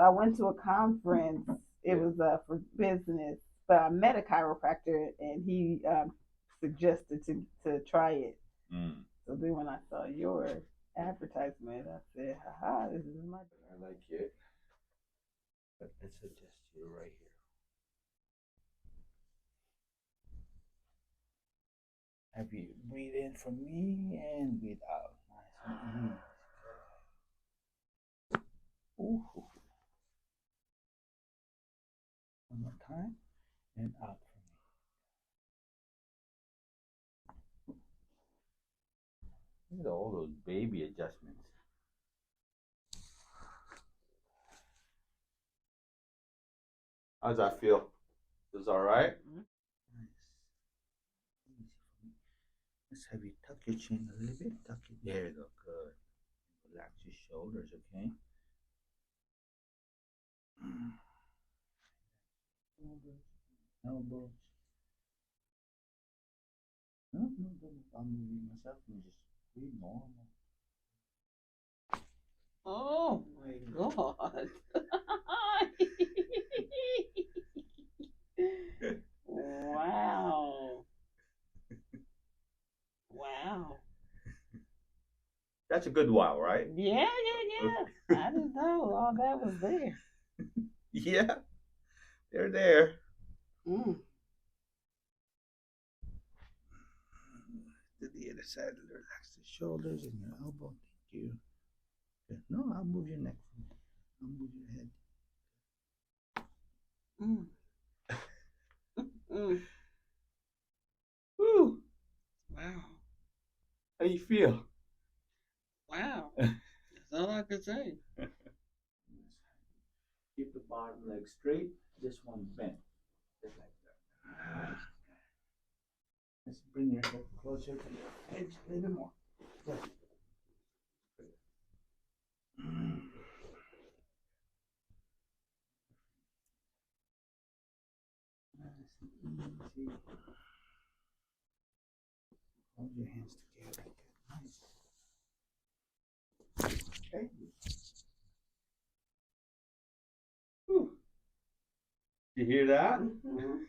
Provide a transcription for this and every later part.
I went to a conference. It was for business, but I met a chiropractor, and he suggested to try it. Mm. So then when I saw your advertisement, I said, "Haha, this is my." I like it. But let's adjust you right here. Have you breathe in from me and breathe out. Nice and easy. Ooh. One more time and out from me. Look at all those baby adjustments. How's that feel? Feels all right? Nice. Easy for me. Let's have you tuck your chin a little bit. Tuck it. There you go. Good. Relax your shoulders, okay? Shoulders, elbows. No, no, don't. I'm moving myself. I'm just breathe normal. Oh my God. Wow. Wow. That's a good wow, right? Yeah, yeah, yeah. I didn't know all that was there. Yeah, they're there. Mm. To the other side, relax the shoulders and your elbow. Thank you. Good. No, I'll move your neck. I'll move your head. Mm. Mm. Woo! Wow. How you feel? Wow. That's all I could say. Keep the bottom leg straight. This one bent. Just like that. Let's bring your head closer to your edge a little bit more. Good. Nice and easy. Hold your hands together. Nice. Okay. Whew. You hear that? Mhm.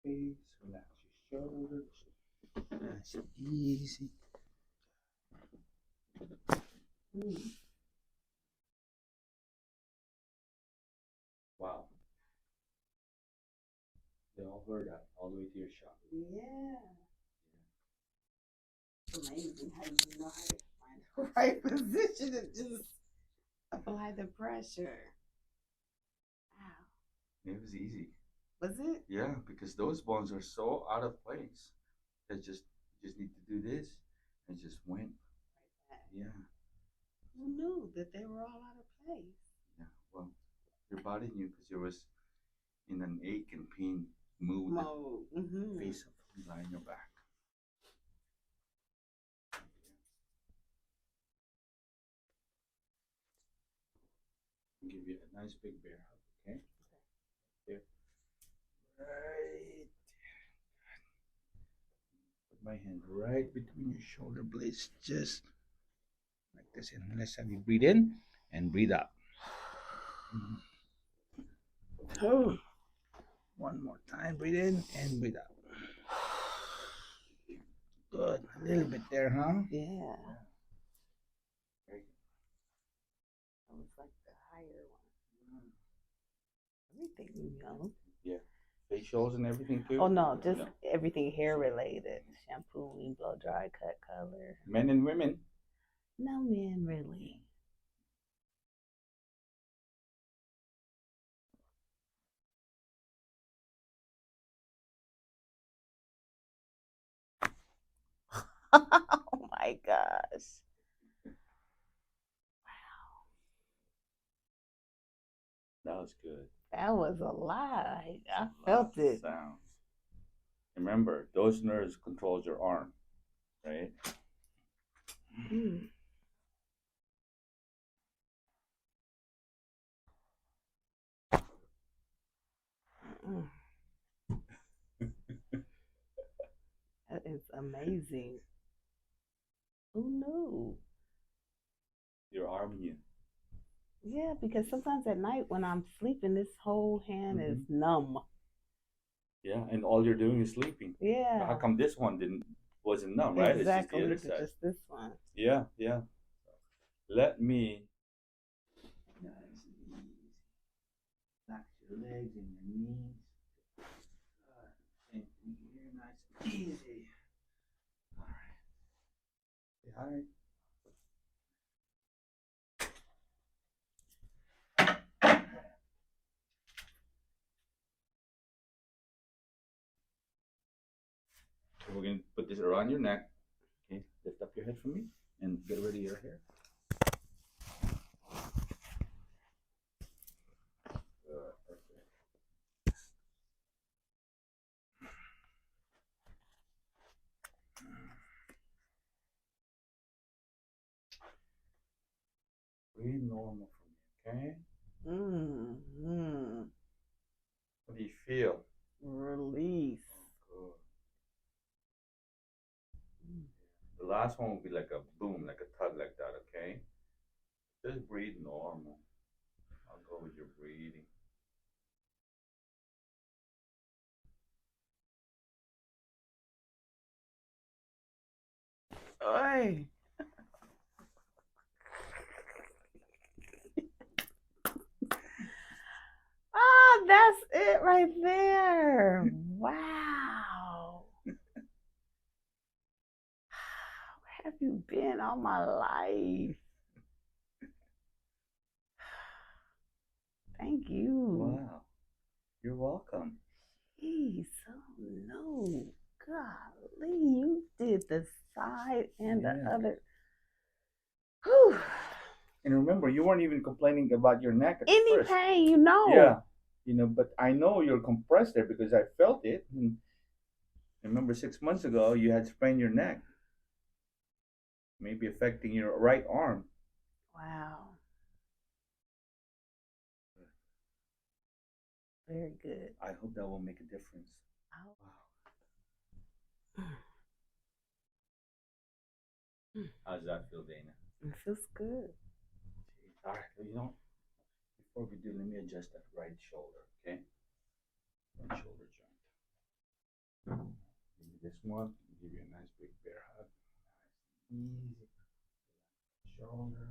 Face, relax your shoulders. Nice and easy. Mm. Wow. They all heard that all the way to your shop. Yeah. It's amazing how you know how to find the right position and just apply the pressure. Wow. It was easy. Was it? Yeah, because those bones are so out of place. They just need to do this and just went. Yeah, Who knew that they were all out of place? yeah. Well, your body knew because it was in an ache and pain mood. Mode. Mm-hmm. Face up, lie on your back. Give you a nice big bear hug, okay? Here. Right. Put my hand right between your shoulder blades, just like this. And let's have you breathe in and breathe out. Oh. One more time. Breathe in and breathe out. Good. A little bit there, huh? Yeah. That was like the higher one. Everything, you know. Yeah. Facials and everything too? Oh no, just everything hair related. Shampooing, blow dry, cut color. Men and women. No men really. Oh my gosh. That was good. That was a lot. I Lots felt of it. sounds. Remember, those nerves controls your arm, right? Mm. amazing. Who knew? Your arm knew. Yeah, because sometimes at night when I'm sleeping, this whole hand is numb. Yeah, and all you're doing is sleeping. Yeah. How come this one wasn't numb, right? Exactly. It's just the other side. Just this one. Yeah, yeah. Let me. Nice and easy. Relax your legs and your knees. And here, nice and easy. All right. Say hi. So we're gonna put this around your neck. Okay, lift up your head for me and get rid of your hair. Perfect. Breathe normal for me, okay? Mm-hmm. What do you feel? Release. Oh, good. The last one will be like a boom, like a tug, like that, okay? Just breathe normal. I'll go with your breathing. Hey. Ah, that's it right there. Wow. Where have you been all my life? Thank you. Wow. You're welcome. Jeez, oh no. Golly, you did the side and the other. Whew. And remember, you weren't even complaining about your neck at Any first. pain, you know. Yeah. But I know you're compressed there because I felt it. And remember 6 months ago, you had sprained your neck. Maybe affecting your right arm. Wow. Very good. I hope that will make a difference. Wow. How's that feel, Dana? It feels good. All right, before we do, let me adjust that right shoulder, okay? Right shoulder joint. Give me this one. Give you a nice big bear hug. Nice, easy. Shoulder.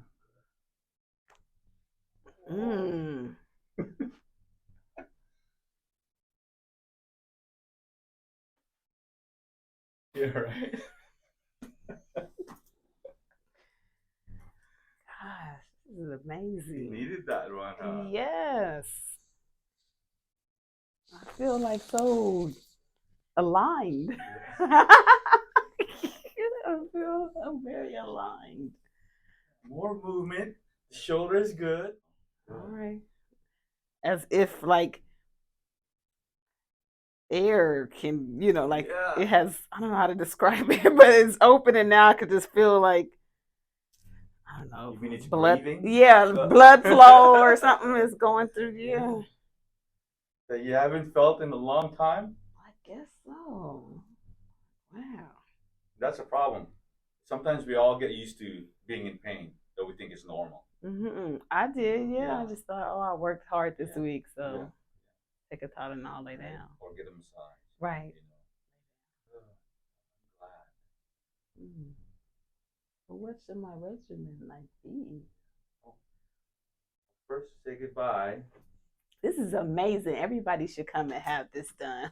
Mmm. Yeah, right. Gosh, this is amazing. You needed that one, huh? Yes. I feel like so aligned. I'm very aligned. More movement. The shoulder is good. All right. As if like air can, it has, I don't know how to describe it, but it's open and now I could just feel like, I don't know, You mean it's blood, breathing? yeah, blood flow or something is going through, yeah. That you haven't felt in a long time? I guess so. Wow. That's a problem. Sometimes we all get used to being in pain, that we think is normal. I did, yeah. Yeah. I just thought, oh, I worked hard this Yeah. week, so Yeah. take a Tylenol, lay down. Or get a massage. Right. I'm glad. Well, what should my regimen like be? First, say goodbye. This is amazing. Everybody should come and have this done.